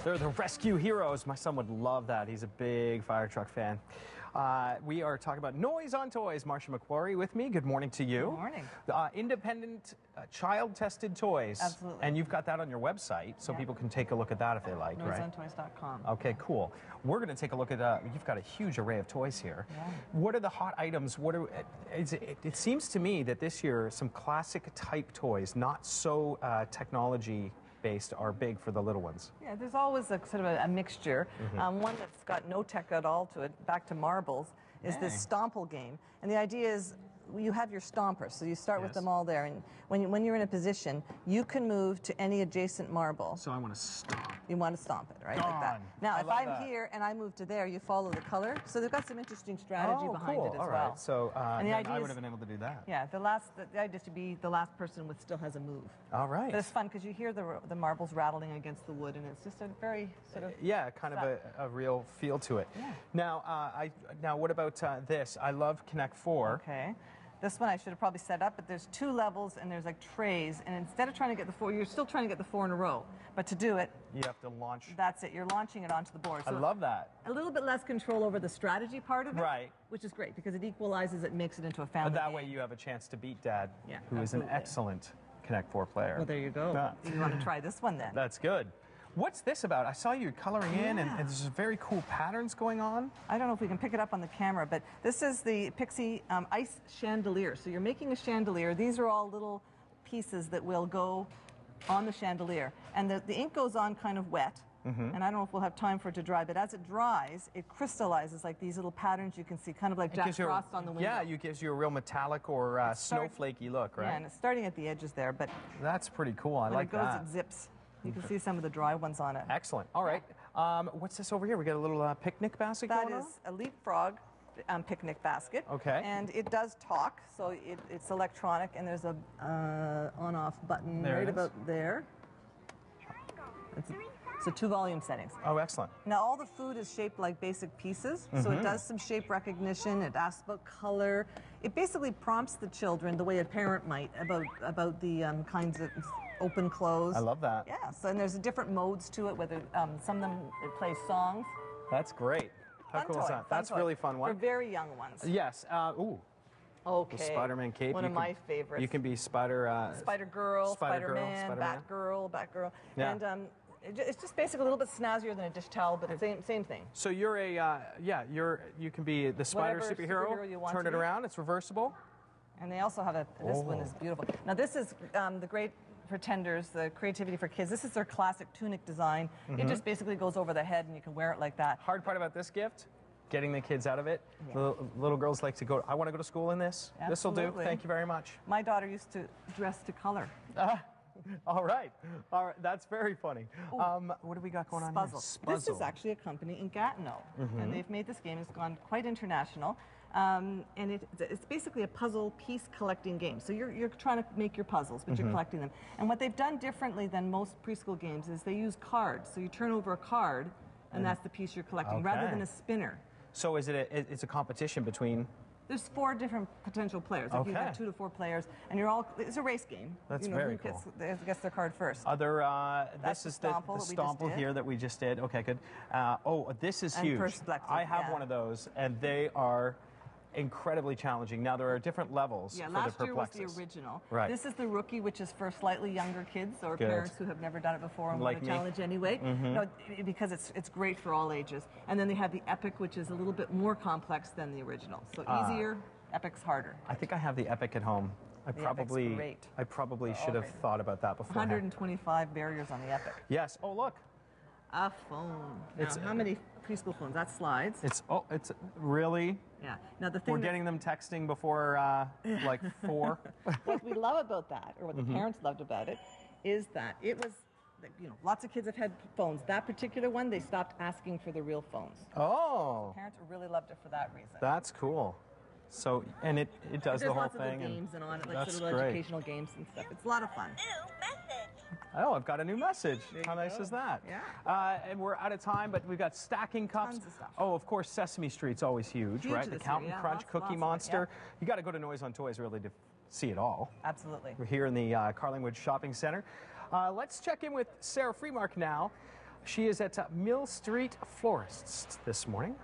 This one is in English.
They're the rescue heroes. My son would love that. He's a big fire truck fan. We are talking about Noise on Toys. Marsha McQuarrie with me. Good morning to you. Good morning. Independent, child-tested toys. Absolutely. And you've got that on your website, so people can take a look at that if they like, right? noiseontoys.com. Okay, cool. We're going to take a look at, you've got a huge array of toys here. Yeah. What are the hot items? It seems to me that this year some classic type toys, not so technology-based, are big for the little ones. Yeah, there's always a sort of a mixture. One that's got no tech at all to it, back to marbles, is this Stomp All game. And the idea is you have your stompers, so you start with them all there, and when you're in a position, you can move to any adjacent marble. So I want to stomp. You want to stomp it, right? Like that. Now, if I'm here and I move to there, you follow the color. So they've got some interesting strategy behind it as all well. Right. So and the idea I would have been able to do that. Yeah, the idea is to be the last person with still has a move. All right. But it's fun because you hear the marbles rattling against the wood, and it's just a very sort of kind of a real feel to it. Yeah. Now what about this? I love ConnectFour. Okay. This one I should have probably set up, but there's 2 levels and there's like trays, and instead of trying to get the 4, you're still trying to get the 4 in a row. But to do it, you have to launch. That's it. You're launching it onto the board. So I love that. A little bit less control over the strategy part of it, right? Which is great because it equalizes it, makes it into a family. That game. way you have a chance to beat Dad, who absolutely. is an excellent ConnectFour player. Well, there you go. You want to try this one then? That's good. What's this about? I saw you coloring in, and there's very cool patterns going on. I don't know if we can pick it up on the camera, but this is the Pixie Ice Chandelier. So you're making a chandelier. These are all little pieces that will go on the chandelier. And the ink goes on kind of wet, and I don't know if we'll have time for it to dry, but as it dries, it crystallizes like these little patterns you can see, kind of like Jack Frost on the window. Yeah, it gives you a real metallic or snowflakey look, right? Yeah, and it's starting at the edges there, but that's pretty cool. I like that. When it goes, it zips. You can see some of the dry ones on it. Excellent. All right. What's this over here? We got a little picnic basket going on? That is a leapfrog picnic basket. Okay. And it does talk, so it's electronic, and there's a on-off button right about there. So 2 volume settings. Oh, excellent. Now all the food is shaped like basic pieces, so it does some shape recognition, it asks about color. It basically prompts the children the way a parent might about the kinds of open, close. I love that. Yeah, so and there's different modes to it, whether some of them it plays songs. That's great. How cool is that? That's a really fun one. For very young ones. Yes. Ooh. Okay. The SpiderMan cape. One of my favorites. You can be Spider-Girl, Spider-Man, Batgirl. Yeah. And it's just basically a little bit snazzier than a dish towel, but same thing. So you're you can be the spider superhero you want turn it around. It's reversible. And they also have this one is beautiful. Now this is the great pretenders, the creativity for kids. This is their classic tunic design. It just basically goes over the head, and you can wear it like that. Hard part about this gift? Getting the kids out of it. Yeah. Little girls like to go, I want to go to school in this. This will do. Thank you very much. My daughter used to dress to color. All right. That's very funny. What do we got going on here? Spuzzle. This is actually a company in Gatineau, and they've made this game. It's gone quite international, and it's basically a puzzle piece collecting game. So you're trying to make your puzzles, but you're collecting them. And what they've done differently than most preschool games is they use cards. So you turn over a card, and that's the piece you're collecting, rather than a spinner. So it's a competition between... There's 4 different potential players. Like you have 2 to 4 players, and it's a race game. That's very cool. Who gets their card first? This is the Stomp All here that we just did. Okay, good. This is huge. I have one of those, and they are incredibly challenging. Now there are different levels for the Perplexus. Last year was the original. Right. This is the Rookie, which is for slightly younger kids or parents who have never done it before and want to challenge anyway. No, because it's great for all ages. And then they have the Epic, which is a little bit more complex than the original. So easier, Epic's harder. I think I have the Epic at home. I probably should have thought about that before. 125 barriers on the Epic. Yes. Oh, look. A phone. Now, how many preschool phones? That slides. It's really. Yeah. Now the thing we're getting them texting before like 4. What we love about that, or what the parents loved about it, is that it was. Lots of kids have had phones. That particular one, they stopped asking for the real phones. Oh. Parents really loved it for that reason. That's cool. So, and it does the whole thing. There's lots of games and on it, like little educational games and stuff. It's a lot of fun. New message. Oh, I've got a new message. How nice is that? Yeah. And we're out of time, but we've got stacking cups. Tons of stuff. Oh, of course, Sesame Street's always huge, right? The Captain Crunch, Cookie Monster. You got to go to Noise on Toys really to see it all. Absolutely. We're here in the Carlingwood Shopping Center. Let's check in with Sarah Freemark now. She is at Mill Street Florists this morning.